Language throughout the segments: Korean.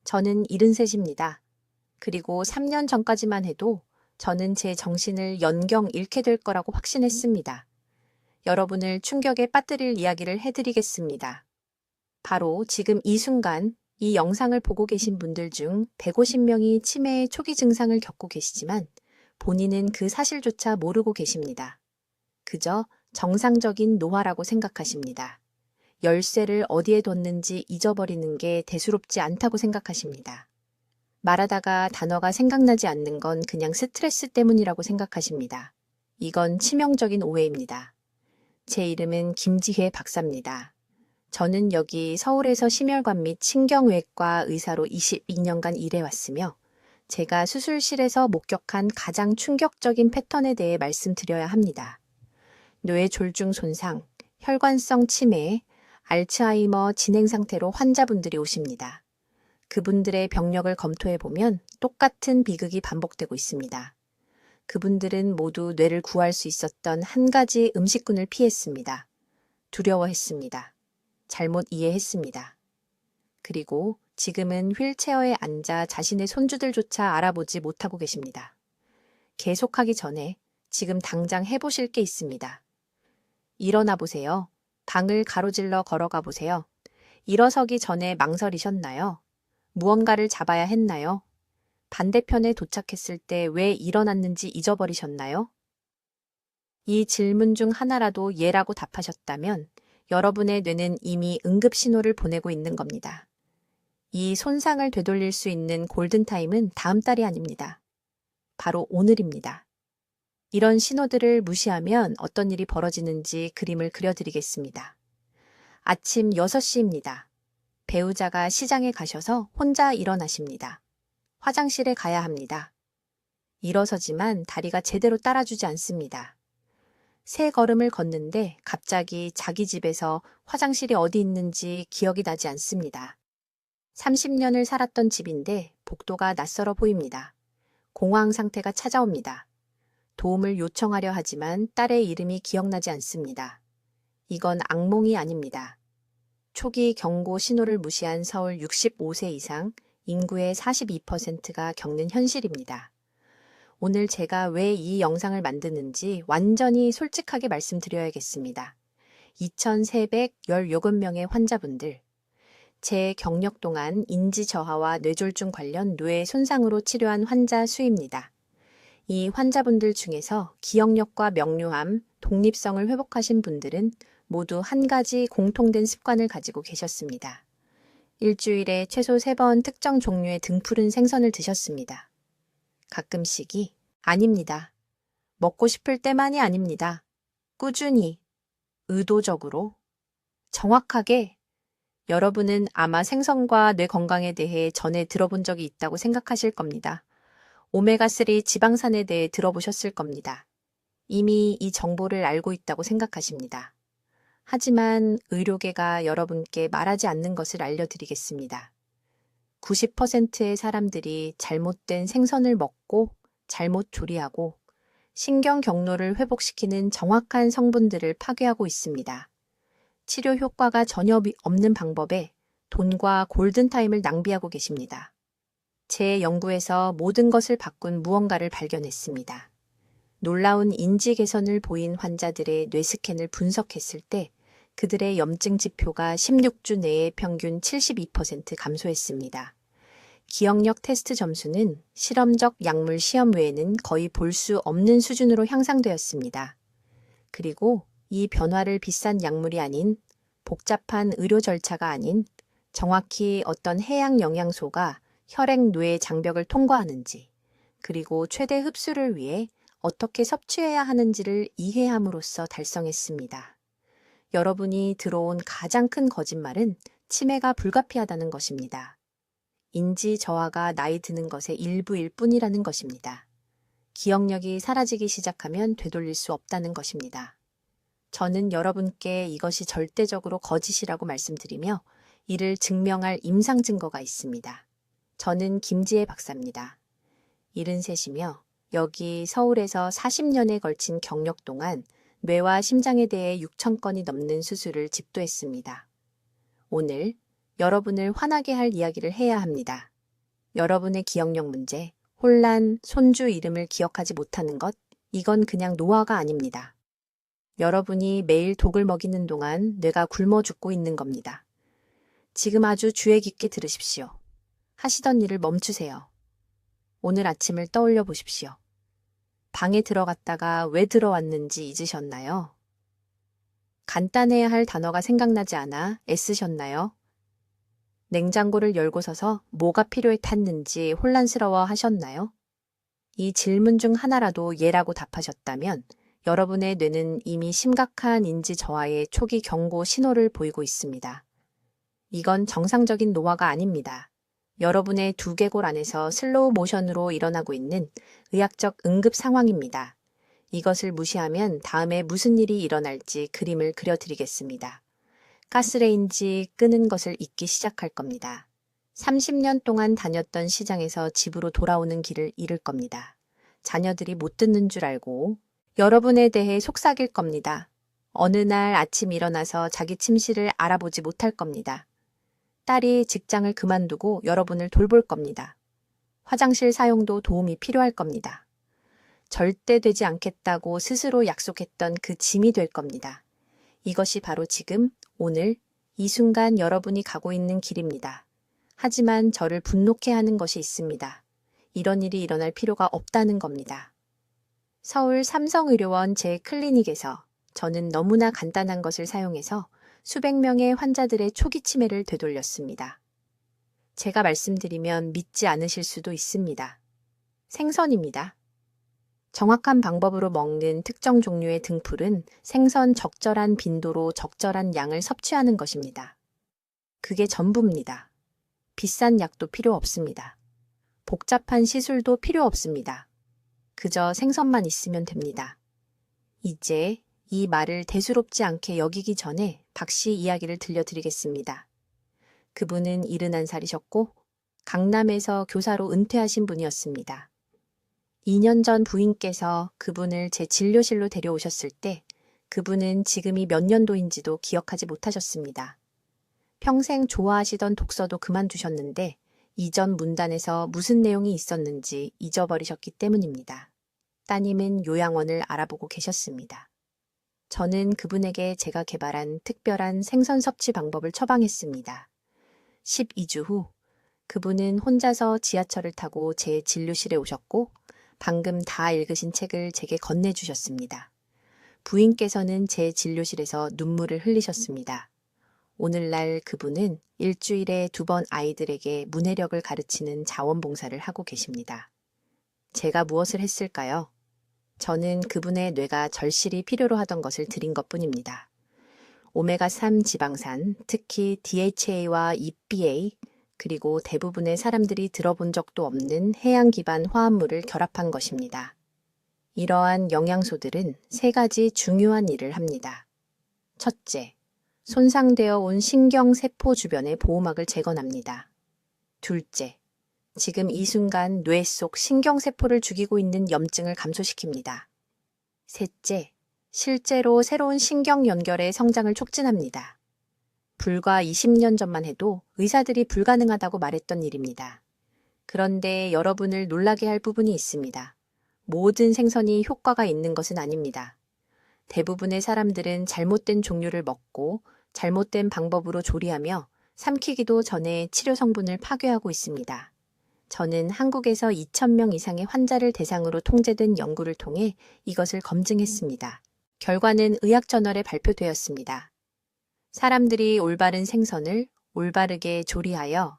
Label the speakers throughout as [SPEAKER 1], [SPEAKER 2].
[SPEAKER 1] 저는 73입니다. 그리고 3년 전까지만 해도 저는 제 정신을 연경 잃게 될 거라고 확신했습니다. 여러분을 충격에 빠뜨릴 이야기를 해드리겠습니다. 바로 지금 이 순간 이 영상을 보고 계신 분들 중 150명이 치매의 초기 증상을 겪고 계시지만 본인은 그 사실조차 모르고 계십니다. 그저 정상적인 노화라고 생각하십니다. 열쇠를 어디에 뒀는지 잊어버리는 게 대수롭지 않다고 생각하십니다. 말하다가 단어가 생각나지 않는 건 그냥 스트레스 때문이라고 생각하십니다. 이건 치명적인 오해입니다. 제 이름은 김지혜 박사입니다. 저는 여기 서울에서 심혈관 및 신경외과 의사로 22년간 일해왔으며 제가 수술실에서 목격한 가장 충격적인 패턴에 대해 말씀드려야 합니다. 뇌졸중 손상, 혈관성 치매, 알츠하이머 진행 상태로 환자분들이 오십니다. 그분들의 병력을 검토해보면 똑같은 비극이 반복되고 있습니다. 그분들은 모두 뇌를 구할 수 있었던 한 가지 음식군을 피했습니다. 두려워했습니다. 잘못 이해했습니다. 그리고 지금은 휠체어에 앉아 자신의 손주들조차 알아보지 못하고 계십니다. 계속하기 전에 지금 당장 해보실 게 있습니다. 일어나 보세요. 방을 가로질러 걸어가 보세요. 일어서기 전에 망설이셨나요? 무언가를 잡아야 했나요? 반대편에 도착했을 때 왜 일어났는지 잊어버리셨나요? 이 질문 중 하나라도 예라고 답하셨다면 여러분의 뇌는 이미 응급 신호를 보내고 있는 겁니다. 이 손상을 되돌릴 수 있는 골든타임은 다음 달이 아닙니다. 바로 오늘입니다. 이런 신호들을 무시하면 어떤 일이 벌어지는지 그림을 그려드리겠습니다. 아침 6시입니다. 배우자가 시장에 가셔서 혼자 일어나십니다. 화장실에 가야 합니다. 일어서지만 다리가 제대로 따라주지 않습니다. 세 걸음을 걷는데 갑자기 자기 집에서 화장실이 어디 있는지 기억이 나지 않습니다. 30년을 살았던 집인데 복도가 낯설어 보입니다. 공황 상태가 찾아옵니다. 도움을 요청하려 하지만 딸의 이름이 기억나지 않습니다. 이건 악몽이 아닙니다. 초기 경고 신호를 무시한 서울 65세 이상 인구의 42%가 겪는 현실입니다. 오늘 제가 왜 이 영상을 만드는지 완전히 솔직하게 말씀드려야겠습니다. 2,317명의 환자분들, 제 경력 동안 인지 저하와 뇌졸중 관련 뇌 손상으로 치료한 환자 수입니다. 이 환자분들 중에서 기억력과 명료함, 독립성을 회복하신 분들은 모두 한 가지 공통된 습관을 가지고 계셨습니다. 일주일에 최소 3번 특정 종류의 등푸른 생선을 드셨습니다. 가끔씩이 아닙니다. 먹고 싶을 때만이 아닙니다. 꾸준히, 의도적으로, 정확하게 여러분은 아마 생선과 뇌 건강에 대해 전에 들어본 적이 있다고 생각하실 겁니다. 오메가3 지방산에 대해 들어보셨을 겁니다. 이미 이 정보를 알고 있다고 생각하십니다. 하지만 의료계가 여러분께 말하지 않는 것을 알려드리겠습니다. 90%의 사람들이 잘못된 생선을 먹고 잘못 조리하고 신경 경로를 회복시키는 정확한 성분들을 파괴하고 있습니다. 치료 효과가 전혀 없는 방법에 돈과 골든타임을 낭비하고 계십니다. 제 연구에서 모든 것을 바꾼 무언가를 발견했습니다. 놀라운 인지 개선을 보인 환자들의 뇌 스캔을 분석했을 때 그들의 염증 지표가 16주 내에 평균 72% 감소했습니다. 기억력 테스트 점수는 실험적 약물 시험 외에는 거의 볼 수 없는 수준으로 향상되었습니다. 그리고 이 변화를 비싼 약물이 아닌 복잡한 의료 절차가 아닌 정확히 어떤 해양 영양소가 혈액 뇌 장벽을 통과하는지 그리고 최대 흡수를 위해 어떻게 섭취해야 하는지를 이해함으로써 달성했습니다. 여러분이 들어온 가장 큰 거짓말은 치매가 불가피하다는 것입니다. 인지 저하가 나이 드는 것의 일부일 뿐이라는 것입니다. 기억력이 사라지기 시작하면 되돌릴 수 없다는 것입니다. 저는 여러분께 이것이 절대적으로 거짓이라고 말씀드리며 이를 증명할 임상 증거가 있습니다. 저는 김지혜 박사입니다. 73이며 여기 서울에서 40년에 걸친 경력 동안 뇌와 심장에 대해 6,000건이 넘는 수술을 집도했습니다. 오늘 여러분을 화나게 할 이야기를 해야 합니다. 여러분의 기억력 문제, 혼란, 손주 이름을 기억하지 못하는 것, 이건 그냥 노화가 아닙니다. 여러분이 매일 독을 먹이는 동안 뇌가 굶어 죽고 있는 겁니다. 지금 아주 주의 깊게 들으십시오. 하시던 일을 멈추세요. 오늘 아침을 떠올려 보십시오. 방에 들어갔다가 왜 들어왔는지 잊으셨나요? 간단해야 할 단어가 생각나지 않아 애쓰셨나요? 냉장고를 열고 서서 뭐가 필요해 탔는지 혼란스러워 하셨나요? 이 질문 중 하나라도 예라고 답하셨다면 여러분의 뇌는 이미 심각한 인지 저하의 초기 경고 신호를 보이고 있습니다. 이건 정상적인 노화가 아닙니다. 여러분의 두개골 안에서 슬로우 모션으로 일어나고 있는 의학적 응급 상황입니다. 이것을 무시하면 다음에 무슨 일이 일어날지 그림을 그려드리겠습니다. 가스레인지 끄는 것을 잊기 시작할 겁니다. 30년 동안 다녔던 시장에서 집으로 돌아오는 길을 잃을 겁니다. 자녀들이 못 듣는 줄 알고 여러분에 대해 속삭일 겁니다. 어느 날 아침 일어나서 자기 침실을 알아보지 못할 겁니다. 딸이 직장을 그만두고 여러분을 돌볼 겁니다. 화장실 사용도 도움이 필요할 겁니다. 절대 되지 않겠다고 스스로 약속했던 그 짐이 될 겁니다. 이것이 바로 지금, 오늘, 이 순간 여러분이 가고 있는 길입니다. 하지만 저를 분노케 하는 것이 있습니다. 이런 일이 일어날 필요가 없다는 겁니다. 서울 삼성의료원 제 클리닉에서 저는 너무나 간단한 것을 사용해서 수백 명의 환자들의 초기 치매를 되돌렸습니다. 제가 말씀드리면 믿지 않으실 수도 있습니다. 생선입니다. 정확한 방법으로 먹는 특정 종류의 등풀은 생선 적절한 빈도로 적절한 양을 섭취하는 것입니다. 그게 전부입니다. 비싼 약도 필요 없습니다. 복잡한 시술도 필요 없습니다. 그저 생선만 있으면 됩니다. 이제 이 말을 대수롭지 않게 여기기 전에 박 씨 이야기를 들려드리겠습니다. 그분은 71살이셨고 강남에서 교사로 은퇴하신 분이었습니다. 2년 전 부인께서 그분을 제 진료실로 데려오셨을 때 그분은 지금이 몇 년도인지도 기억하지 못하셨습니다. 평생 좋아하시던 독서도 그만두셨는데 이전 문단에서 무슨 내용이 있었는지 잊어버리셨기 때문입니다. 따님은 요양원을 알아보고 계셨습니다. 저는 그분에게 제가 개발한 특별한 생선 섭취 방법을 처방했습니다. 12주 후 그분은 혼자서 지하철을 타고 제 진료실에 오셨고 방금 다 읽으신 책을 제게 건네주셨습니다. 부인께서는 제 진료실에서 눈물을 흘리셨습니다. 오늘날 그분은 일주일에 2번 아이들에게 문해력을 가르치는 자원봉사를 하고 계십니다. 제가 무엇을 했을까요? 저는 그분의 뇌가 절실히 필요로 하던 것을 드린 것뿐입니다. 오메가3 지방산, 특히 DHA와 EPA, 그리고 대부분의 사람들이 들어본 적도 없는 해양 기반 화합물을 결합한 것입니다. 이러한 영양소들은 3가지 중요한 일을 합니다. 첫째, 손상되어 온 신경세포 주변의 보호막을 재건합니다. 둘째, 지금 이 순간 뇌 속 신경세포를 죽이고 있는 염증을 감소시킵니다. 셋째, 실제로 새로운 신경 연결의 성장을 촉진합니다. 불과 20년 전만 해도 의사들이 불가능하다고 말했던 일입니다. 그런데 여러분을 놀라게 할 부분이 있습니다. 모든 생선이 효과가 있는 것은 아닙니다. 대부분의 사람들은 잘못된 종류를 먹고 잘못된 방법으로 조리하며 삼키기도 전에 치료 성분을 파괴하고 있습니다. 저는 한국에서 2,000명 이상의 환자를 대상으로 통제된 연구를 통해 이것을 검증했습니다. 결과는 의학저널에 발표되었습니다. 사람들이 올바른 생선을 올바르게 조리하여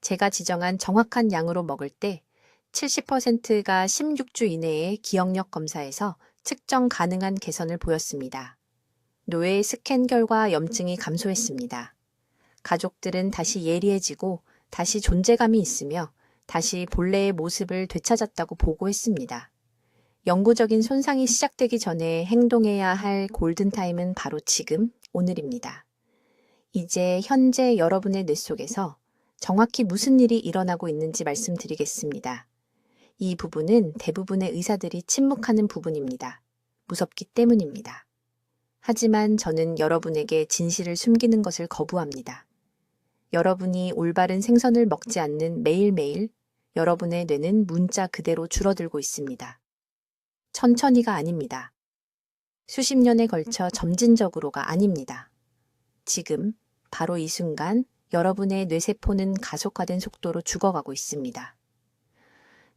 [SPEAKER 1] 제가 지정한 정확한 양으로 먹을 때 70%가 16주 이내에 기억력 검사에서 측정 가능한 개선을 보였습니다. 뇌의 스캔 결과 염증이 감소했습니다. 가족들은 다시 예리해지고 다시 존재감이 있으며 다시 본래의 모습을 되찾았다고 보고했습니다. 영구적인 손상이 시작되기 전에 행동해야 할 골든타임은 바로 지금, 오늘입니다. 이제 현재 여러분의 뇌 속에서 정확히 무슨 일이 일어나고 있는지 말씀드리겠습니다. 이 부분은 대부분의 의사들이 침묵하는 부분입니다. 무섭기 때문입니다. 하지만 저는 여러분에게 진실을 숨기는 것을 거부합니다. 여러분이 올바른 생선을 먹지 않는 매일매일 여러분의 뇌는 문자 그대로 줄어들고 있습니다. 천천히가 아닙니다. 수십 년에 걸쳐 점진적으로가 아닙니다. 지금, 바로 이 순간 여러분의 뇌세포는 가속화된 속도로 죽어가고 있습니다.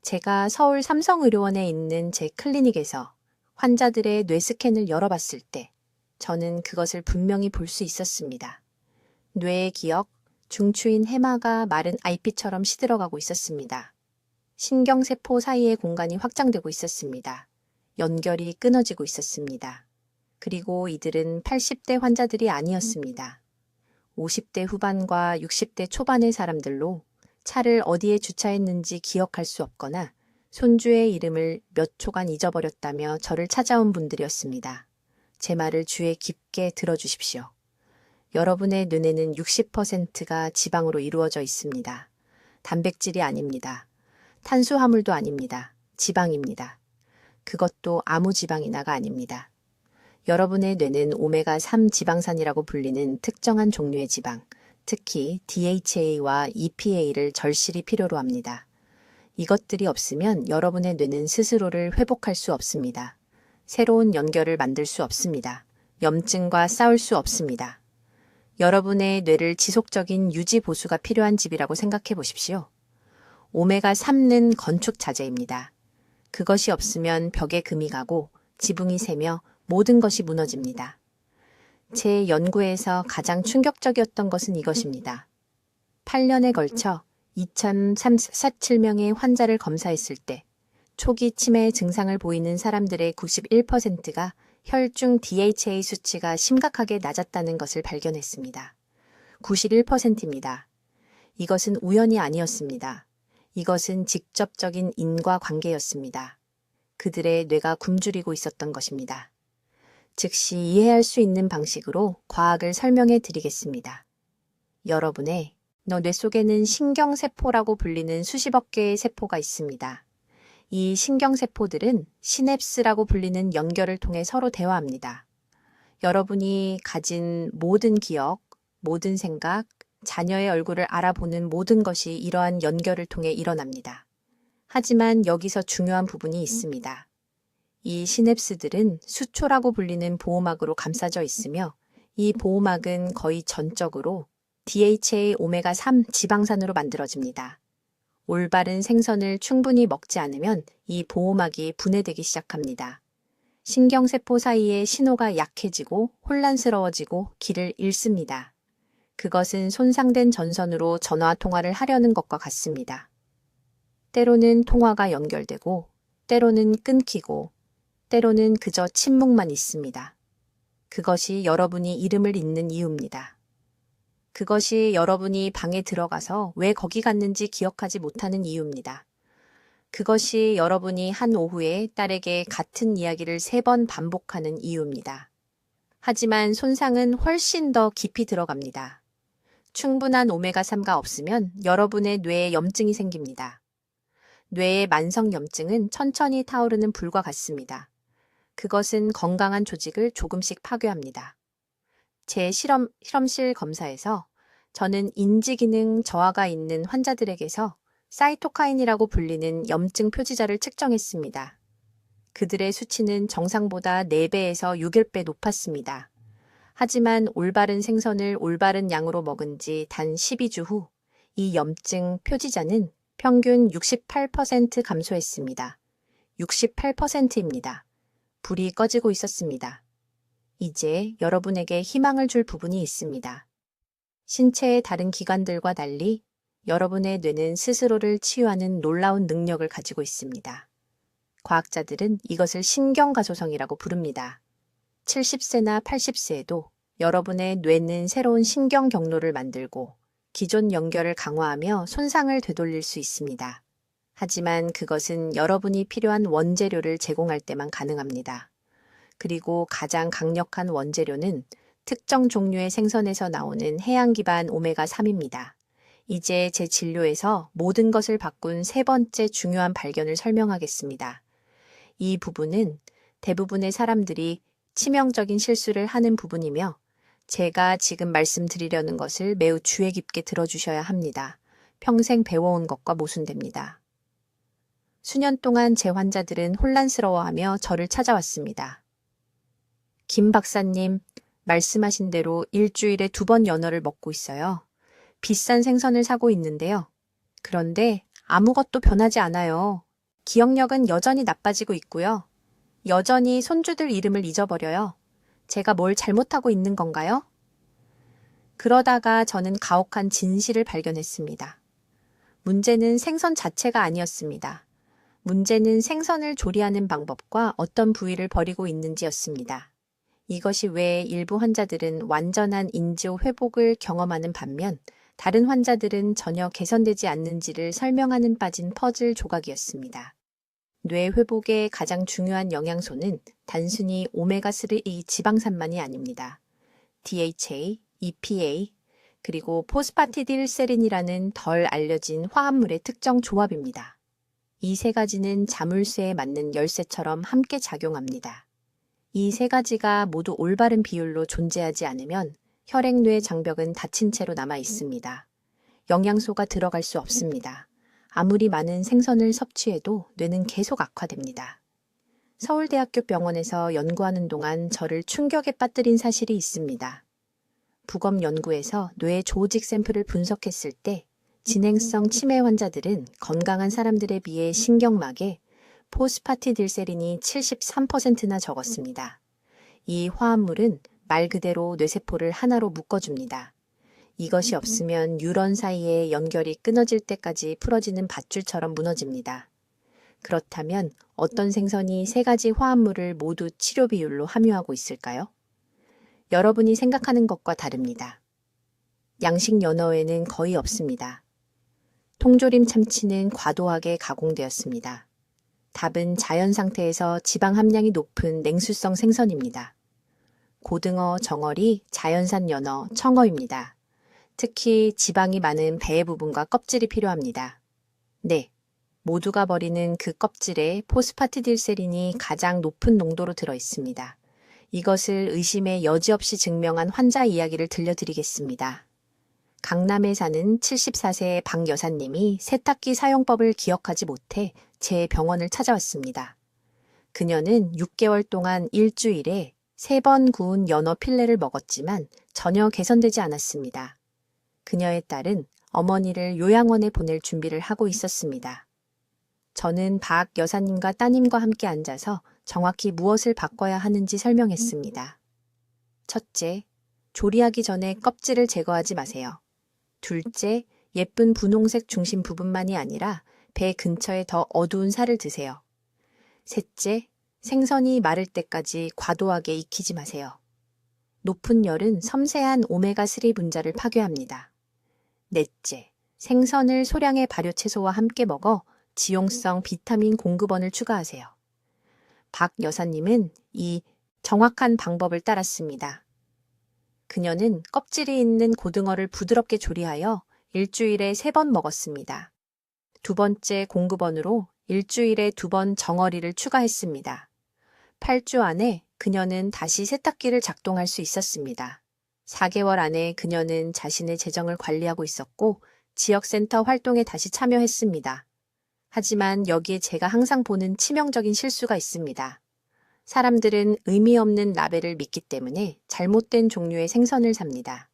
[SPEAKER 1] 제가 서울 삼성의료원에 있는 제 클리닉에서 환자들의 뇌 스캔을 열어봤을 때 저는 그것을 분명히 볼 수 있었습니다. 뇌의 기억, 중추인 해마가 마른 아이피처럼 시들어가고 있었습니다. 신경세포 사이의 공간이 확장되고 있었습니다. 연결이 끊어지고 있었습니다. 그리고 이들은 80대 환자들이 아니었습니다. 50대 후반과 60대 초반의 사람들로 차를 어디에 주차했는지 기억할 수 없거나 손주의 이름을 몇 초간 잊어버렸다며 저를 찾아온 분들이었습니다. 제 말을 주의 깊게 들어주십시오. 여러분의 뇌는 60%가 지방으로 이루어져 있습니다. 단백질이 아닙니다. 탄수화물도 아닙니다. 지방입니다. 그것도 아무 지방이나가 아닙니다. 여러분의 뇌는 오메가3 지방산이라고 불리는 특정한 종류의 지방, 특히 DHA와 EPA를 절실히 필요로 합니다. 이것들이 없으면 여러분의 뇌는 스스로를 회복할 수 없습니다. 새로운 연결을 만들 수 없습니다. 염증과 싸울 수 없습니다. 여러분의 뇌를 지속적인 유지 보수가 필요한 집이라고 생각해 보십시오. 오메가3는 건축 자재입니다. 그것이 없으면 벽에 금이 가고 지붕이 새며 모든 것이 무너집니다. 제 연구에서 가장 충격적이었던 것은 이것입니다. 8년에 걸쳐 2,347명의 환자를 검사했을 때 초기 치매 증상을 보이는 사람들의 91%가 혈중 DHA 수치가 심각하게 낮았다는 것을 발견했습니다. 91%입니다. 이것은 우연이 아니었습니다. 이것은 직접적인 인과관계였습니다. 그들의 뇌가 굶주리고 있었던 것입니다. 즉시 이해할 수 있는 방식으로 과학을 설명해 드리겠습니다. 여러분의 뇌 속에는 신경세포라고 불리는 수십억 개의 세포가 있습니다. 이 신경세포들은 시냅스라고 불리는 연결을 통해 서로 대화합니다. 여러분이 가진 모든 기억, 모든 생각, 자녀의 얼굴을 알아보는 모든 것이 이러한 연결을 통해 일어납니다. 하지만 여기서 중요한 부분이 있습니다. 이 시냅스들은 수초라고 불리는 보호막으로 감싸져 있으며 이 보호막은 거의 전적으로 DHA 오메가3 지방산으로 만들어집니다. 올바른 생선을 충분히 먹지 않으면 이 보호막이 분해되기 시작합니다. 신경세포 사이의 신호가 약해지고 혼란스러워지고 길을 잃습니다. 그것은 손상된 전선으로 전화 통화를 하려는 것과 같습니다. 때로는 통화가 연결되고, 때로는 끊기고, 때로는 그저 침묵만 있습니다. 그것이 여러분이 이름을 잊는 이유입니다. 그것이 여러분이 방에 들어가서 왜 거기 갔는지 기억하지 못하는 이유입니다. 그것이 여러분이 한 오후에 딸에게 같은 이야기를 3번 반복하는 이유입니다. 하지만 손상은 훨씬 더 깊이 들어갑니다. 충분한 오메가3가 없으면 여러분의 뇌에 염증이 생깁니다. 뇌의 만성염증은 천천히 타오르는 불과 같습니다. 그것은 건강한 조직을 조금씩 파괴합니다. 제 실험실 검사에서 저는 인지기능 저하가 있는 환자들에게서 사이토카인이라고 불리는 염증 표지자를 측정했습니다. 그들의 수치는 정상보다 4배에서 6배 높았습니다. 하지만 올바른 생선을 올바른 양으로 먹은 지 단 12주 후 이 염증 표지자는 평균 68% 감소했습니다. 68%입니다. 불이 꺼지고 있었습니다. 이제 여러분에게 희망을 줄 부분이 있습니다. 신체의 다른 기관들과 달리 여러분의 뇌는 스스로를 치유하는 놀라운 능력을 가지고 있습니다. 과학자들은 이것을 신경가소성이라고 부릅니다. 70세나 80세에도 여러분의 뇌는 새로운 신경 경로를 만들고 기존 연결을 강화하며 손상을 되돌릴 수 있습니다. 하지만 그것은 여러분이 필요한 원재료를 제공할 때만 가능합니다. 그리고 가장 강력한 원재료는 특정 종류의 생선에서 나오는 해양 기반 오메가3입니다. 이제 제 진료에서 모든 것을 바꾼 3번째 중요한 발견을 설명하겠습니다. 이 부분은 대부분의 사람들이 치명적인 실수를 하는 부분이며 제가 지금 말씀드리려는 것을 매우 주의 깊게 들어주셔야 합니다. 평생 배워온 것과 모순됩니다. 수년 동안 제 환자들은 혼란스러워하며 저를 찾아왔습니다. 김 박사님, 말씀하신 대로 일주일에 2번 연어를 먹고 있어요. 비싼 생선을 사고 있는데요. 그런데 아무것도 변하지 않아요. 기억력은 여전히 나빠지고 있고요. 여전히 손주들 이름을 잊어버려요. 제가 뭘 잘못하고 있는 건가요? 그러다가 저는 가혹한 진실을 발견했습니다. 문제는 생선 자체가 아니었습니다. 문제는 생선을 조리하는 방법과 어떤 부위를 버리고 있는지였습니다. 이것이 왜 일부 환자들은 완전한 인지호 회복을 경험하는 반면 다른 환자들은 전혀 개선되지 않는지를 설명하는 빠진 퍼즐 조각이었습니다. 뇌 회복의 가장 중요한 영양소는 단순히 오메가3 지방산만이 아닙니다. DHA, EPA, 그리고 포스파티딜세린이라는 덜 알려진 화합물의 특정 조합입니다. 이 세 가지는 자물쇠에 맞는 열쇠처럼 함께 작용합니다. 이 세 가지가 모두 올바른 비율로 존재하지 않으면 혈액뇌 장벽은 닫힌 채로 남아 있습니다. 영양소가 들어갈 수 없습니다. 아무리 많은 생선을 섭취해도 뇌는 계속 악화됩니다. 서울대학교 병원에서 연구하는 동안 저를 충격에 빠뜨린 사실이 있습니다. 부검 연구에서 뇌 조직 샘플을 분석했을 때 진행성 치매 환자들은 건강한 사람들에 비해 신경막에 포스파티딜세린이 73%나 적었습니다. 이 화합물은 말 그대로 뇌세포를 하나로 묶어줍니다. 이것이 없으면 뉴런 사이의 연결이 끊어질 때까지 풀어지는 밧줄처럼 무너집니다. 그렇다면 어떤 생선이 세 가지 화합물을 모두 치료 비율로 함유하고 있을까요? 여러분이 생각하는 것과 다릅니다. 양식 연어에는 거의 없습니다. 통조림 참치는 과도하게 가공되었습니다. 답은 자연 상태에서 지방 함량이 높은 냉수성 생선입니다. 고등어, 정어리, 자연산 연어, 청어입니다. 특히 지방이 많은 배 부분과 껍질이 필요합니다. 네, 모두가 버리는 그 껍질에 포스파티딜세린이 가장 높은 농도로 들어 있습니다. 이것을 의심의 여지 없이 증명한 환자 이야기를 들려드리겠습니다. 강남에 사는 74세의 박 여사님이 세탁기 사용법을 기억하지 못해 제 병원을 찾아왔습니다. 그녀는 6개월 동안 일주일에 3번 구운 연어 필레를 먹었지만 전혀 개선되지 않았습니다. 그녀의 딸은 어머니를 요양원에 보낼 준비를 하고 있었습니다. 저는 박 여사님과 따님과 함께 앉아서 정확히 무엇을 바꿔야 하는지 설명했습니다. 첫째, 조리하기 전에 껍질을 제거하지 마세요. 둘째, 예쁜 분홍색 중심 부분만이 아니라 배 근처에 더 어두운 살을 드세요. 셋째, 생선이 마를 때까지 과도하게 익히지 마세요. 높은 열은 섬세한 오메가3 분자를 파괴합니다. 넷째, 생선을 소량의 발효채소와 함께 먹어 지용성 비타민 공급원을 추가하세요. 박 여사님은 이 정확한 방법을 따랐습니다. 그녀는 껍질이 있는 고등어를 부드럽게 조리하여 일주일에 3번 먹었습니다. 두 번째 공급원으로 일주일에 2번 정어리를 추가했습니다. 8주 안에 그녀는 다시 세탁기를 작동할 수 있었습니다. 4개월 안에 그녀는 자신의 재정을 관리하고 있었고 지역센터 활동에 다시 참여했습니다. 하지만 여기에 제가 항상 보는 치명적인 실수가 있습니다. 사람들은 의미 없는 라벨을 믿기 때문에 잘못된 종류의 생선을 삽니다.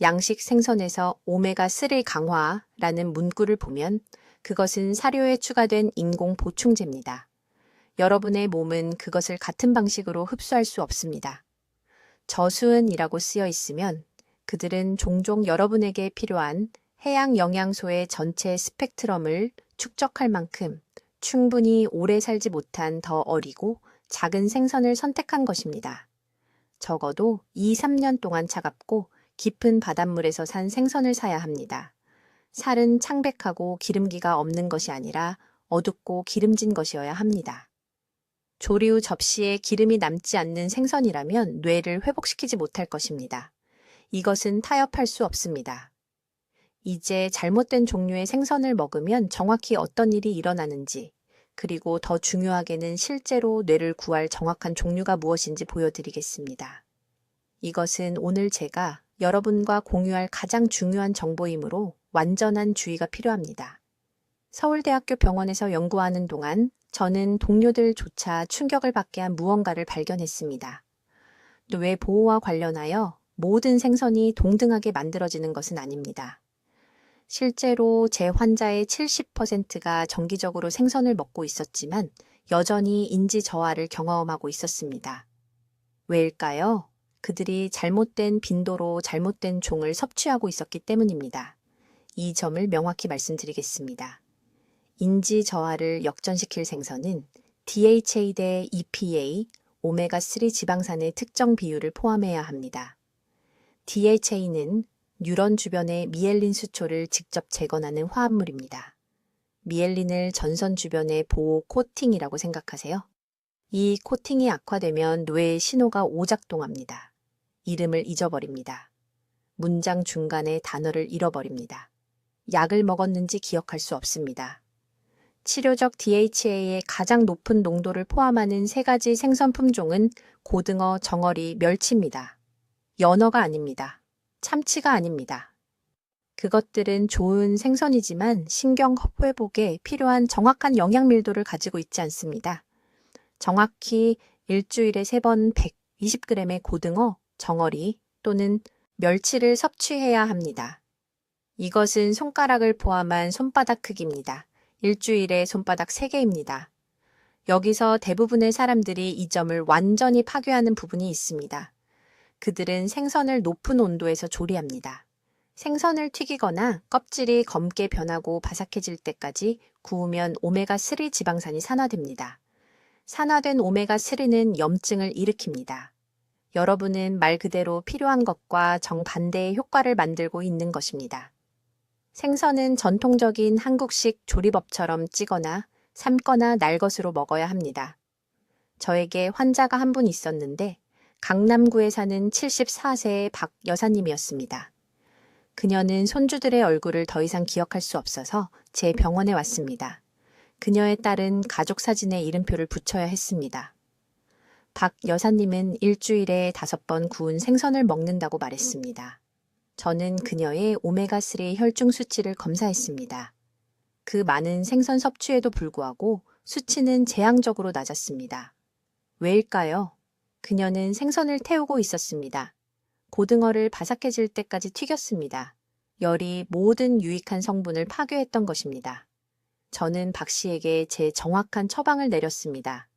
[SPEAKER 1] 양식 생선에서 오메가3 강화라는 문구를 보면 그것은 사료에 추가된 인공 보충제입니다. 여러분의 몸은 그것을 같은 방식으로 흡수할 수 없습니다. 저수은이라고 쓰여 있으면 그들은 종종 여러분에게 필요한 해양 영양소의 전체 스펙트럼을 축적할 만큼 충분히 오래 살지 못한 더 어리고 작은 생선을 선택한 것입니다. 적어도 2-3년 동안 차갑고 깊은 바닷물에서 산 생선을 사야 합니다. 살은 창백하고 기름기가 없는 것이 아니라 어둡고 기름진 것이어야 합니다. 조리 후 접시에 기름이 남지 않는 생선이라면 뇌를 회복시키지 못할 것입니다. 이것은 타협할 수 없습니다. 이제 잘못된 종류의 생선을 먹으면 정확히 어떤 일이 일어나는지, 그리고 더 중요하게는 실제로 뇌를 구할 정확한 종류가 무엇인지 보여드리겠습니다. 이것은 오늘 제가 여러분과 공유할 가장 중요한 정보이므로 완전한 주의가 필요합니다. 서울대학교 병원에서 연구하는 동안 저는 동료들조차 충격을 받게 한 무언가를 발견했습니다. 뇌 보호와 관련하여 모든 생선이 동등하게 만들어지는 것은 아닙니다. 실제로 제 환자의 70%가 정기적으로 생선을 먹고 있었지만 여전히 인지 저하를 경험하고 있었습니다. 왜일까요? 그들이 잘못된 빈도로 잘못된 종을 섭취하고 있었기 때문입니다. 이 점을 명확히 말씀드리겠습니다. 인지 저하를 역전시킬 생선은 DHA 대 EPA, 오메가3 지방산의 특정 비율을 포함해야 합니다. DHA는 뉴런 주변의 미엘린 수초를 직접 재건하는 화합물입니다. 미엘린을 전선 주변의 보호 코팅이라고 생각하세요. 이 코팅이 악화되면 뇌의 신호가 오작동합니다. 이름을 잊어버립니다. 문장 중간에 단어를 잃어버립니다. 약을 먹었는지 기억할 수 없습니다. 치료적 DHA의 가장 높은 농도를 포함하는 3가지 생선 품종은 고등어, 정어리, 멸치입니다. 연어가 아닙니다. 참치가 아닙니다. 그것들은 좋은 생선이지만 신경 회복에 필요한 정확한 영양 밀도를 가지고 있지 않습니다. 정확히 일주일에 3번 120g의 고등어, 정어리 또는 멸치를 섭취해야 합니다. 이것은 손가락을 포함한 손바닥 크기입니다. 일주일에 손바닥 3개입니다. 여기서 대부분의 사람들이 이 점을 완전히 파괴하는 부분이 있습니다. 그들은 생선을 높은 온도에서 조리합니다. 생선을 튀기거나 껍질이 검게 변하고 바삭해질 때까지 구우면 오메가3 지방산이 산화됩니다. 산화된 오메가3는 염증을 일으킵니다. 여러분은 말 그대로 필요한 것과 정반대의 효과를 만들고 있는 것입니다. 생선은 전통적인 한국식 조리법처럼 찌거나 삶거나 날 것으로 먹어야 합니다. 저에게 환자가 한 분 있었는데 강남구에 사는 74세의 박 여사님이었습니다. 그녀는 손주들의 얼굴을 더 이상 기억할 수 없어서 제 병원에 왔습니다. 그녀의 딸은 가족 사진에 이름표를 붙여야 했습니다. 박 여사님은 일주일에 5번 구운 생선을 먹는다고 말했습니다. 저는 그녀의 오메가3 혈중 수치를 검사했습니다. 그 많은 생선 섭취에도 불구하고 수치는 재앙적으로 낮았습니다. 왜일까요? 그녀는 생선을 태우고 있었습니다. 고등어를 바삭해질 때까지 튀겼습니다. 열이 모든 유익한 성분을 파괴했던 것입니다. 저는 박 씨에게 제 정확한 처방을 내렸습니다.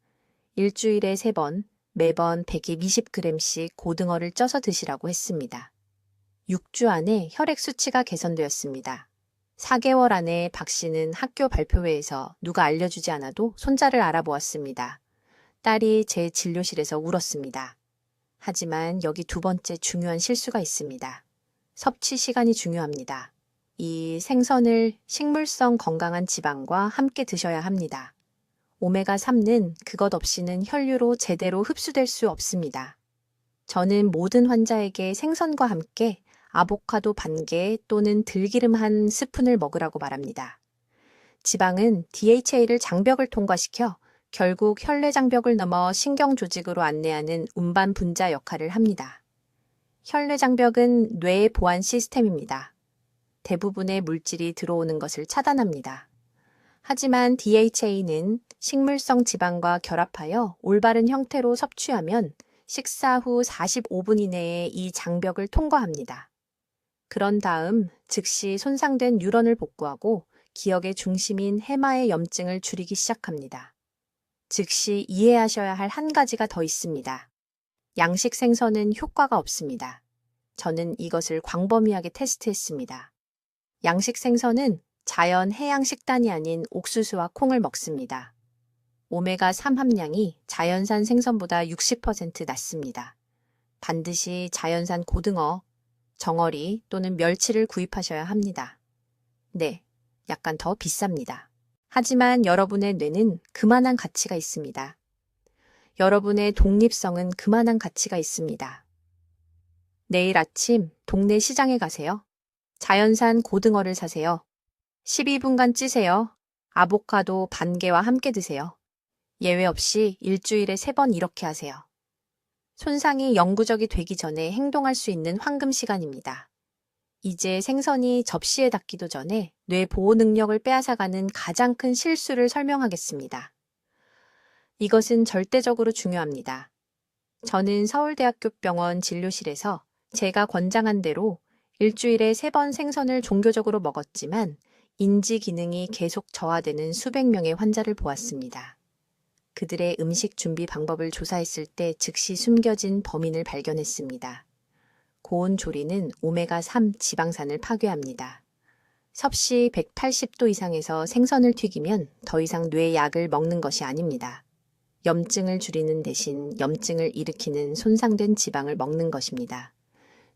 [SPEAKER 1] 일주일에 3번, 매번 120g씩 고등어를 쪄서 드시라고 했습니다. 6주 안에 혈액 수치가 개선되었습니다. 4개월 안에 박 씨는 학교 발표회에서 누가 알려주지 않아도 손자를 알아보았습니다. 딸이 제 진료실에서 울었습니다. 하지만 여기 2번째 중요한 실수가 있습니다. 섭취 시간이 중요합니다. 이 생선을 식물성 건강한 지방과 함께 드셔야 합니다. 오메가3는 그것 없이는 혈류로 제대로 흡수될 수 없습니다. 저는 모든 환자에게 생선과 함께 아보카도 반개 또는 들기름 한 스푼을 먹으라고 말합니다. 지방은 DHA를 장벽을 통과시켜 결국 혈내 장벽을 넘어 신경 조직으로 안내하는 운반 분자 역할을 합니다. 혈내 장벽은 뇌의 보안 시스템입니다. 대부분의 물질이 들어오는 것을 차단합니다. 하지만 DHA는 식물성 지방과 결합하여 올바른 형태로 섭취하면 식사 후 45분 이내에 이 장벽을 통과합니다. 그런 다음 즉시 손상된 뉴런을 복구하고 기억의 중심인 해마의 염증을 줄이기 시작합니다. 즉시 이해하셔야 할 한 가지가 더 있습니다. 양식 생선은 효과가 없습니다. 저는 이것을 광범위하게 테스트했습니다. 양식 생선은 자연 해양 식단이 아닌 옥수수와 콩을 먹습니다. 오메가3 함량이 자연산 생선보다 60% 낮습니다. 반드시 자연산 고등어, 정어리 또는 멸치를 구입하셔야 합니다. 네, 약간 더 비쌉니다. 하지만 여러분의 뇌는 그만한 가치가 있습니다. 여러분의 독립성은 그만한 가치가 있습니다. 내일 아침 동네 시장에 가세요. 자연산 고등어를 사세요. 12분간 찌세요. 아보카도 반개와 함께 드세요. 예외 없이 일주일에 3번 이렇게 하세요. 손상이 영구적이 되기 전에 행동할 수 있는 황금 시간입니다. 이제 생선이 접시에 닿기도 전에 뇌 보호 능력을 빼앗아가는 가장 큰 실수를 설명하겠습니다. 이것은 절대적으로 중요합니다. 저는 서울대학교 병원 진료실에서 제가 권장한 대로 일주일에 3번 생선을 종교적으로 먹었지만 인지 기능이 계속 저하되는 수백 명의 환자를 보았습니다. 그들의 음식 준비 방법을 조사했을 때 즉시 숨겨진 범인을 발견했습니다. 고온 조리는 오메가3 지방산을 파괴합니다. 섭씨 180도 이상에서 생선을 튀기면 더 이상 뇌 약을 먹는 것이 아닙니다. 염증을 줄이는 대신 염증을 일으키는 손상된 지방을 먹는 것입니다.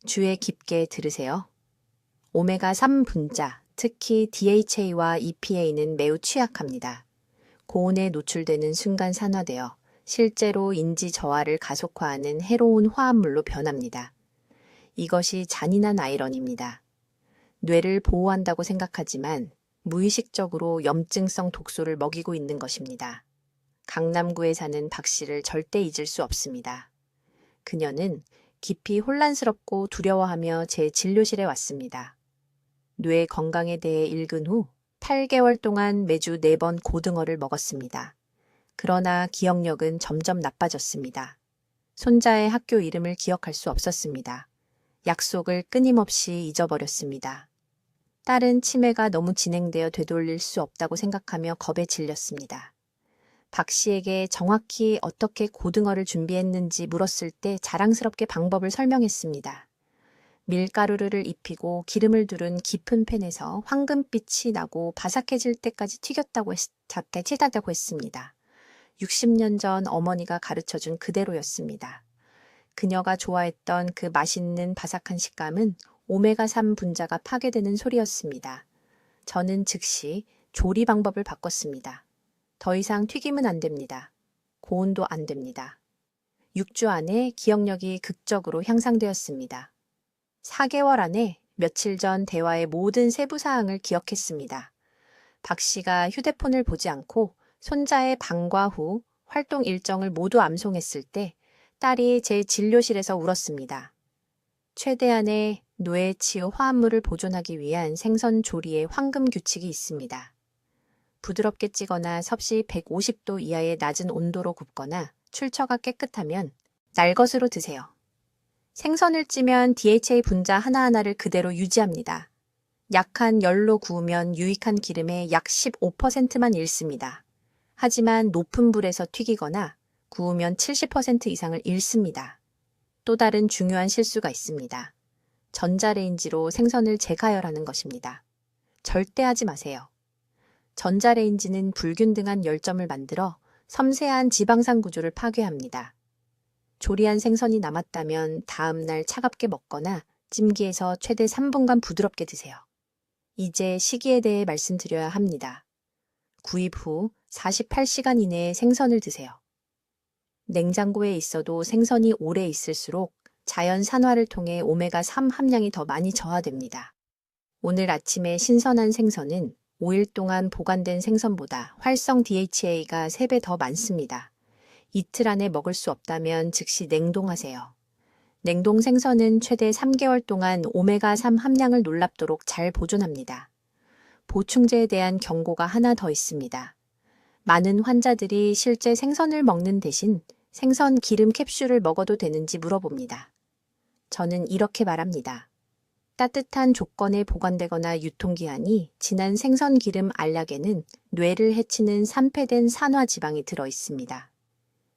[SPEAKER 1] 주의 깊게 들으세요. 오메가3 분자, 특히 DHA와 EPA는 매우 취약합니다. 고온에 노출되는 순간 산화되어 실제로 인지 저하를 가속화하는 해로운 화합물로 변합니다. 이것이 잔인한 아이러니입니다. 뇌를 보호한다고 생각하지만 무의식적으로 염증성 독소를 먹이고 있는 것입니다. 강남구에 사는 박 씨를 절대 잊을 수 없습니다. 그녀는 깊이 혼란스럽고 두려워하며 제 진료실에 왔습니다. 뇌 건강에 대해 읽은 후 8개월 동안 매주 4번 고등어를 먹었습니다. 그러나 기억력은 점점 나빠졌습니다. 손자의 학교 이름을 기억할 수 없었습니다. 약속을 끊임없이 잊어버렸습니다. 딸은 치매가 너무 진행되어 되돌릴 수 없다고 생각하며 겁에 질렸습니다. 박 씨에게 정확히 어떻게 고등어를 준비했는지 물었을 때 자랑스럽게 방법을 설명했습니다. 밀가루를 입히고 기름을 두른 깊은 팬에서 황금빛이 나고 바삭해질 때까지 튀겼다고 했습니다. 60년 전 어머니가 가르쳐준 그대로였습니다. 그녀가 좋아했던 그 맛있는 바삭한 식감은 오메가3 분자가 파괴되는 소리였습니다. 저는 즉시 조리 방법을 바꿨습니다. 더 이상 튀김은 안 됩니다. 고온도 안 됩니다. 6주 안에 기억력이 극적으로 향상되었습니다. 4개월 안에 며칠 전 대화의 모든 세부 사항을 기억했습니다. 박 씨가 휴대폰을 보지 않고 손자의 방과 후 활동 일정을 모두 암송했을 때 딸이 제 진료실에서 울었습니다. 최대한의 뇌 치유 화합물을 보존하기 위한 생선 조리의 황금 규칙이 있습니다. 부드럽게 찌거나 섭씨 150도 이하의 낮은 온도로 굽거나 출처가 깨끗하면 날것으로 드세요. 생선을 찌면 DHA 분자 하나하나를 그대로 유지합니다. 약한 열로 구우면 유익한 기름의 약 15%만 잃습니다. 하지만 높은 불에서 튀기거나 구우면 70% 이상을 잃습니다. 또 다른 중요한 실수가 있습니다. 전자레인지로 생선을 재가열하는 것입니다. 절대 하지 마세요. 전자레인지는 불균등한 열점을 만들어 섬세한 지방산 구조를 파괴합니다. 조리한 생선이 남았다면 다음 날 차갑게 먹거나 찜기에서 최대 3분간 부드럽게 드세요. 이제 시기에 대해 말씀드려야 합니다. 구입 후 48시간 이내에 생선을 드세요. 냉장고에 있어도 생선이 오래 있을수록 자연 산화를 통해 오메가3 함량이 더 많이 저하됩니다. 오늘 아침에 신선한 생선은 5일 동안 보관된 생선보다 활성 DHA가 3배 더 많습니다. 이틀 안에 먹을 수 없다면 즉시 냉동하세요. 냉동 생선은 최대 3개월 동안 오메가3 함량을 놀랍도록 잘 보존합니다. 보충제에 대한 경고가 하나 더 있습니다. 많은 환자들이 실제 생선을 먹는 대신 생선 기름 캡슐을 먹어도 되는지 물어봅니다. 저는 이렇게 말합니다. 따뜻한 조건에 보관되거나 유통기한이 지난 생선 기름 알약에는 뇌를 해치는 산패된 산화 지방이 들어 있습니다.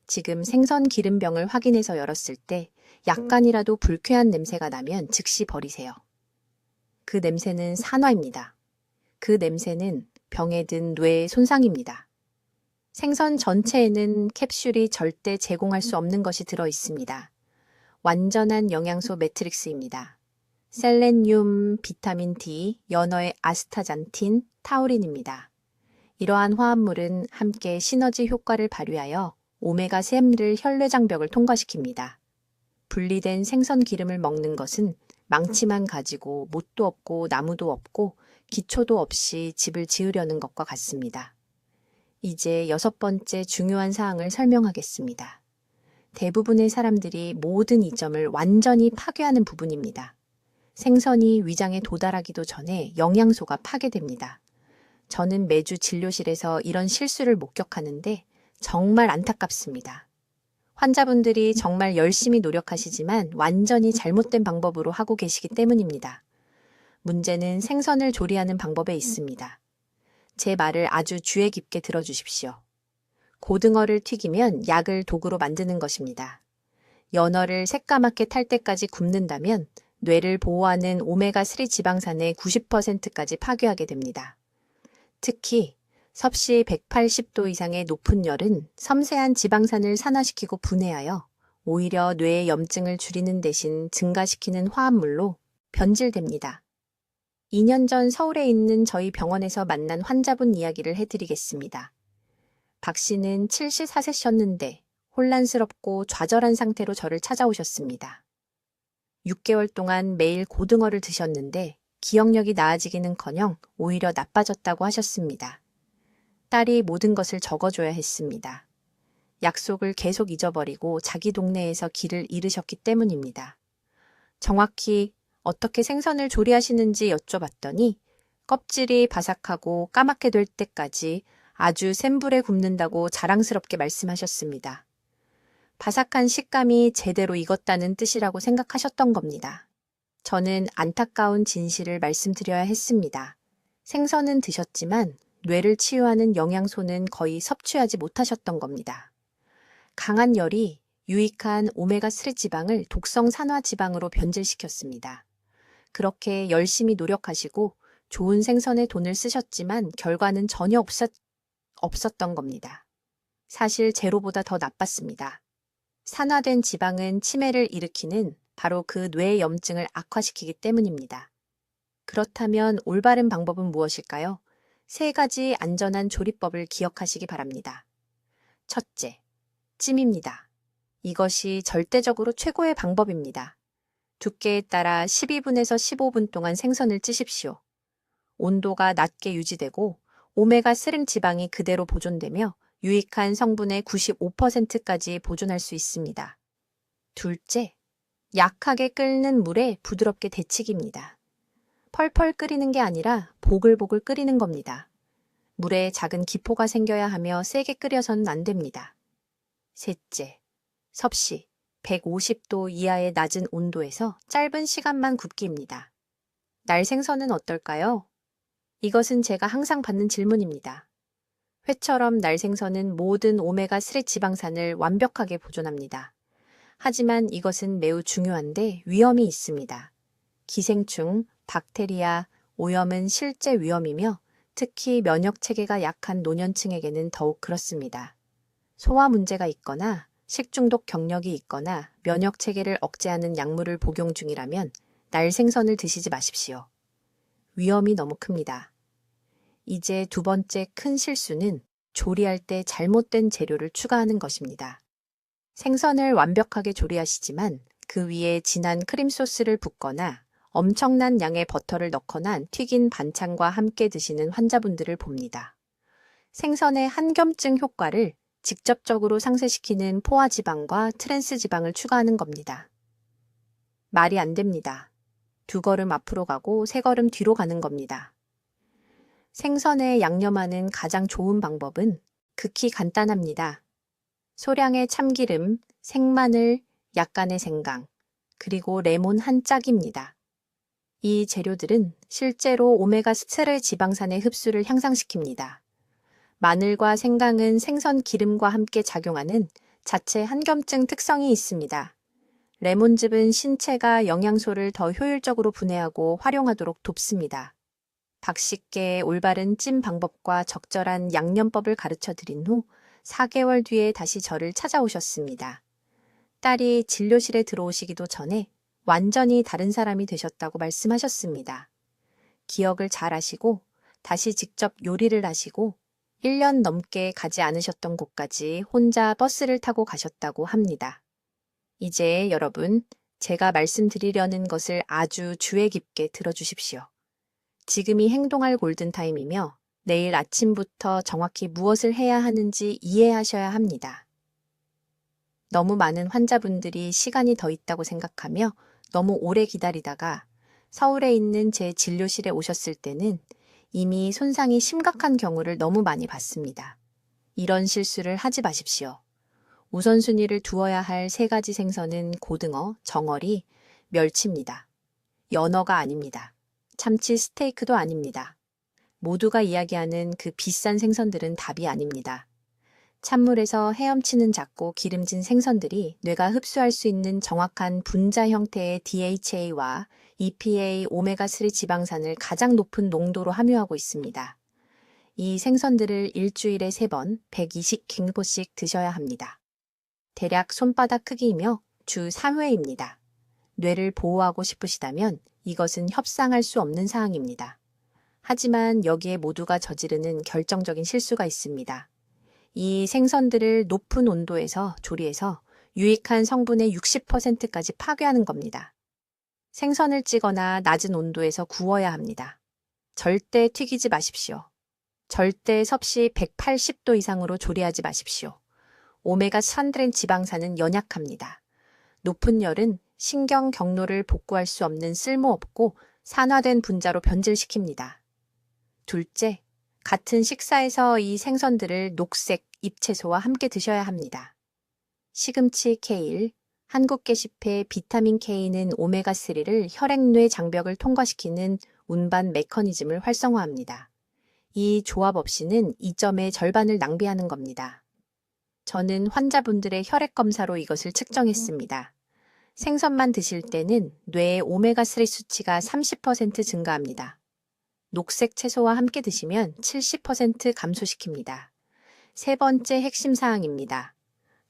[SPEAKER 1] 지금 생선 기름병을 확인해서 열었을 때 약간이라도 불쾌한 냄새가 나면 즉시 버리세요. 그 냄새는 산화입니다. 그 냄새는 병에 든 뇌의 손상입니다. 생선 전체에는 캡슐이 절대 제공할 수 없는 것이 들어 있습니다. 완전한 영양소 매트릭스입니다. 셀레늄, 비타민 D, 연어의 아스타잔틴, 타우린입니다. 이러한 화합물은 함께 시너지 효과를 발휘하여 오메가3를 혈내장벽을 통과시킵니다. 분리된 생선 기름을 먹는 것은 망치만 가지고 못도 없고 나무도 없고 기초도 없이 집을 지으려는 것과 같습니다. 이제 6번째 중요한 사항을 설명하겠습니다. 대부분의 사람들이 모든 이 점을 완전히 파괴하는 부분입니다. 생선이 위장에 도달하기도 전에 영양소가 파괴됩니다. 저는 매주 진료실에서 이런 실수를 목격하는데 정말 안타깝습니다. 환자분들이 정말 열심히 노력하시지만 완전히 잘못된 방법으로 하고 계시기 때문입니다. 문제는 생선을 조리하는 방법에 있습니다. 제 말을 아주 주의 깊게 들어주십시오. 고등어를 튀기면 약을 도구로 만드는 것입니다. 연어를 새까맣게 탈 때까지 굽는다면 뇌를 보호하는 오메가3 지방산의 90%까지 파괴하게 됩니다. 특히 섭씨 180도 이상의 높은 열은 섬세한 지방산을 산화시키고 분해하여 오히려 뇌의 염증을 줄이는 대신 증가시키는 화합물로 변질됩니다. 2년 전 서울에 있는 저희 병원에서 만난 환자분 이야기를 해드리겠습니다. 박 씨는 74세셨는데 혼란스럽고 좌절한 상태로 저를 찾아오셨습니다. 6개월 동안 매일 고등어를 드셨는데 기억력이 나아지기는커녕 오히려 나빠졌다고 하셨습니다. 딸이 모든 것을 적어줘야 했습니다. 약속을 계속 잊어버리고 자기 동네에서 길을 잃으셨기 때문입니다. 정확히 어떻게 생선을 조리하시는지 여쭤봤더니 껍질이 바삭하고 까맣게 될 때까지 아주 센 불에 굽는다고 자랑스럽게 말씀하셨습니다. 바삭한 식감이 제대로 익었다는 뜻이라고 생각하셨던 겁니다. 저는 안타까운 진실을 말씀드려야 했습니다. 생선은 드셨지만 뇌를 치유하는 영양소는 거의 섭취하지 못하셨던 겁니다. 강한 열이 유익한 오메가3 지방을 독성 산화 지방으로 변질시켰습니다. 그렇게 열심히 노력하시고 좋은 생선에 돈을 쓰셨지만 결과는 전혀 없었던 겁니다. 사실 제로보다 더 나빴습니다. 산화된 지방은 치매를 일으키는 바로 그 뇌 염증을 악화시키기 때문입니다. 그렇다면 올바른 방법은 무엇일까요? 3가지 안전한 조리법을 기억하시기 바랍니다. 첫째, 찜입니다. 이것이 절대적으로 최고의 방법입니다. 두께에 따라 12분에서 15분 동안 생선을 찌십시오. 온도가 낮게 유지되고 오메가3 지방이 그대로 보존되며 유익한 성분의 95%까지 보존할 수 있습니다. 둘째, 약하게 끓는 물에 부드럽게 데치기입니다. 펄펄 끓이는 게 아니라 보글보글 끓이는 겁니다. 물에 작은 기포가 생겨야 하며 세게 끓여서는 안 됩니다. 셋째, 섭씨 150도 이하의 낮은 온도에서 짧은 시간만 굽기입니다. 날생선은 어떨까요? 이것은 제가 항상 받는 질문입니다. 회처럼 날생선은 모든 오메가3 지방산을 완벽하게 보존합니다. 하지만 이것은 매우 중요한데 위험이 있습니다. 기생충, 박테리아, 오염은 실제 위험이며 특히 면역체계가 약한 노년층에게는 더욱 그렇습니다. 소화 문제가 있거나 식중독 경력이 있거나 면역체계를 억제하는 약물을 복용 중이라면 날생선을 드시지 마십시오. 위험이 너무 큽니다. 이제 2번째 큰 실수는 조리할 때 잘못된 재료를 추가하는 것입니다. 생선을 완벽하게 조리하시지만 그 위에 진한 크림 소스를 붓거나 엄청난 양의 버터를 넣거나 튀긴 반찬과 함께 드시는 환자분들을 봅니다. 생선의 한겸증 효과를 직접적으로 상쇄시키는 포화지방과 트랜스지방을 추가하는 겁니다. 말이 안 됩니다. 2걸음 앞으로 가고 3걸음 뒤로 가는 겁니다. 생선에 양념하는 가장 좋은 방법은 극히 간단합니다. 소량의 참기름, 생마늘, 약간의 생강, 그리고 레몬 한 짝입니다. 이 재료들은 실제로 오메가3 지방산의 흡수를 향상시킵니다. 마늘과 생강은 생선 기름과 함께 작용하는 자체 한겸증 특성이 있습니다. 레몬즙은 신체가 영양소를 더 효율적으로 분해하고 활용하도록 돕습니다. 박 씨께 올바른 찜 방법과 적절한 양념법을 가르쳐 드린 후 4개월 뒤에 다시 저를 찾아오셨습니다. 딸이 진료실에 들어오시기도 전에 완전히 다른 사람이 되셨다고 말씀하셨습니다. 기억을 잘 하시고 다시 직접 요리를 하시고 1년 넘게 가지 않으셨던 곳까지 혼자 버스를 타고 가셨다고 합니다. 이제 여러분, 제가 말씀드리려는 것을 아주 주의 깊게 들어주십시오. 지금이 행동할 골든타임이며 내일 아침부터 정확히 무엇을 해야 하는지 이해하셔야 합니다. 너무 많은 환자분들이 시간이 더 있다고 생각하며 너무 오래 기다리다가 서울에 있는 제 진료실에 오셨을 때는 이미 손상이 심각한 경우를 너무 많이 봤습니다. 이런 실수를 하지 마십시오. 우선순위를 두어야 할 세 가지 생선은 고등어, 정어리, 멸치입니다. 연어가 아닙니다. 참치 스테이크도 아닙니다. 모두가 이야기하는 그 비싼 생선들은 답이 아닙니다. 찬물에서 헤엄치는 작고 기름진 생선들이 뇌가 흡수할 수 있는 정확한 분자 형태의 DHA와 EPA 오메가3 지방산을 가장 높은 농도로 함유하고 있습니다. 이 생선들을 일주일에 3번 120갱포씩 드셔야 합니다. 대략 손바닥 크기이며 주 3회입니다. 뇌를 보호하고 싶으시다면 이것은 협상할 수 없는 사항입니다. 하지만 여기에 모두가 저지르는 결정적인 실수가 있습니다. 이 생선들을 높은 온도에서 조리해서 유익한 성분의 60%까지 파괴하는 겁니다. 생선을 찌거나 낮은 온도에서 구워야 합니다. 절대 튀기지 마십시오. 절대 섭씨 180도 이상으로 조리하지 마십시오. 오메가3 지방산은 연약합니다. 높은 열은 신경 경로를 복구할 수 없는 쓸모없고 산화된 분자로 변질시킵니다. 둘째, 같은 식사에서 이 생선들을 녹색 잎채소와 함께 드셔야 합니다. 시금치 케일, 한국 게시패 비타민 K는 오메가3를 혈액뇌 장벽을 통과시키는 운반 메커니즘을 활성화합니다. 이 조합 없이는 이 점의 절반을 낭비하는 겁니다. 저는 환자분들의 혈액 검사로 이것을 측정했습니다. 생선만 드실 때는 뇌의 오메가3 수치가 30% 증가합니다. 녹색 채소와 함께 드시면 70% 감소시킵니다. 세 번째 핵심 사항입니다.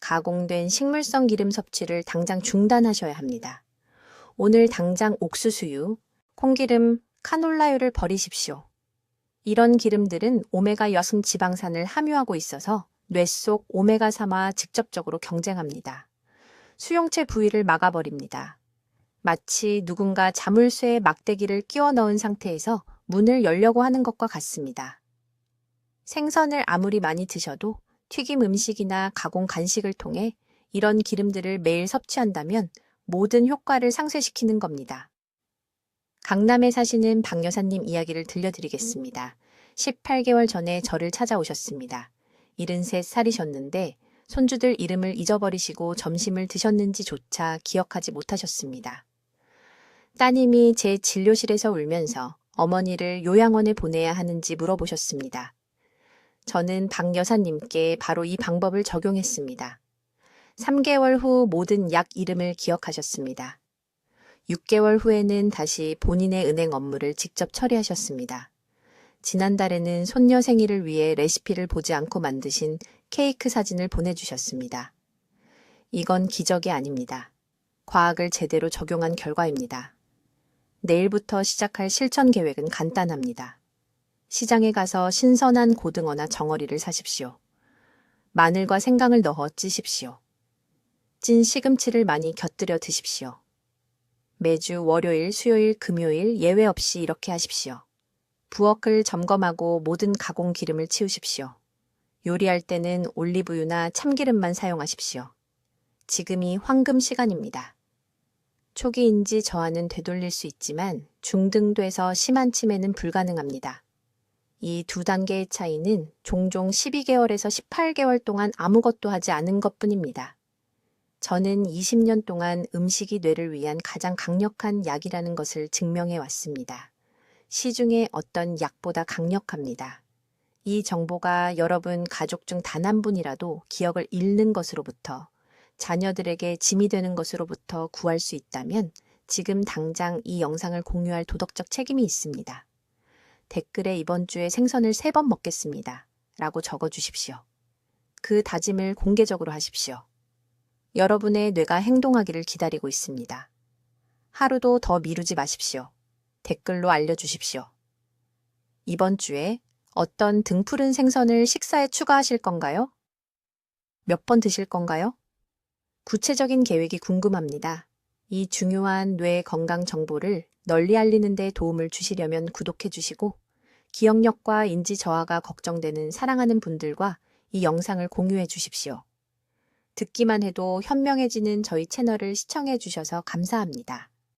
[SPEAKER 1] 가공된 식물성 기름 섭취를 당장 중단하셔야 합니다. 오늘 당장 옥수수유, 콩기름, 카놀라유를 버리십시오. 이런 기름들은 오메가 여성 지방산을 함유하고 있어서 뇌 속 오메가3와 직접적으로 경쟁합니다. 수용체 부위를 막아버립니다. 마치 누군가 자물쇠에 막대기를 끼워 넣은 상태에서 문을 열려고 하는 것과 같습니다. 생선을 아무리 많이 드셔도 튀김 음식이나 가공 간식을 통해 이런 기름들을 매일 섭취한다면 모든 효과를 상쇄시키는 겁니다. 강남에 사시는 박 여사님 이야기를 들려드리겠습니다. 18개월 전에 저를 찾아오셨습니다. 73살이셨는데 손주들 이름을 잊어버리시고 점심을 드셨는지조차 기억하지 못하셨습니다. 따님이 제 진료실에서 울면서 어머니를 요양원에 보내야 하는지 물어보셨습니다. 저는 박 여사님께 바로 이 방법을 적용했습니다. 3개월 후 모든 약 이름을 기억하셨습니다. 6개월 후에는 다시 본인의 은행 업무를 직접 처리하셨습니다. 지난달에는 손녀 생일을 위해 레시피를 보지 않고 만드신 케이크 사진을 보내주셨습니다. 이건 기적이 아닙니다. 과학을 제대로 적용한 결과입니다. 내일부터 시작할 실천 계획은 간단합니다. 시장에 가서 신선한 고등어나 정어리를 사십시오. 마늘과 생강을 넣어 찌십시오. 찐 시금치를 많이 곁들여 드십시오. 매주 월요일, 수요일, 금요일 예외 없이 이렇게 하십시오. 부엌을 점검하고 모든 가공 기름을 치우십시오. 요리할 때는 올리브유나 참기름만 사용하십시오. 지금이 황금 시간입니다. 초기 인지 저하는 되돌릴 수 있지만 중등돼서 심한 치매는 불가능합니다. 이 두 단계의 차이는 종종 12개월에서 18개월 동안 아무것도 하지 않은 것뿐입니다. 저는 20년 동안 음식이 뇌를 위한 가장 강력한 약이라는 것을 증명해 왔습니다. 시중의 어떤 약보다 강력합니다. 이 정보가 여러분 가족 중 단 한 분이라도 기억을 잃는 것으로부터, 자녀들에게 짐이 되는 것으로부터 구할 수 있다면 지금 당장 이 영상을 공유할 도덕적 책임이 있습니다. 댓글에 이번 주에 생선을 3번 먹겠습니다. 라고 적어주십시오. 그 다짐을 공개적으로 하십시오. 여러분의 뇌가 행동하기를 기다리고 있습니다. 하루도 더 미루지 마십시오. 댓글로 알려주십시오. 이번 주에 어떤 등푸른 생선을 식사에 추가하실 건가요? 몇 번 드실 건가요? 구체적인 계획이 궁금합니다. 이 중요한 뇌 건강 정보를 널리 알리는 데 도움을 주시려면 구독해 주시고 기억력과 인지 저하가 걱정되는 사랑하는 분들과 이 영상을 공유해 주십시오. 듣기만 해도 현명해지는 저희 채널을 시청해 주셔서 감사합니다.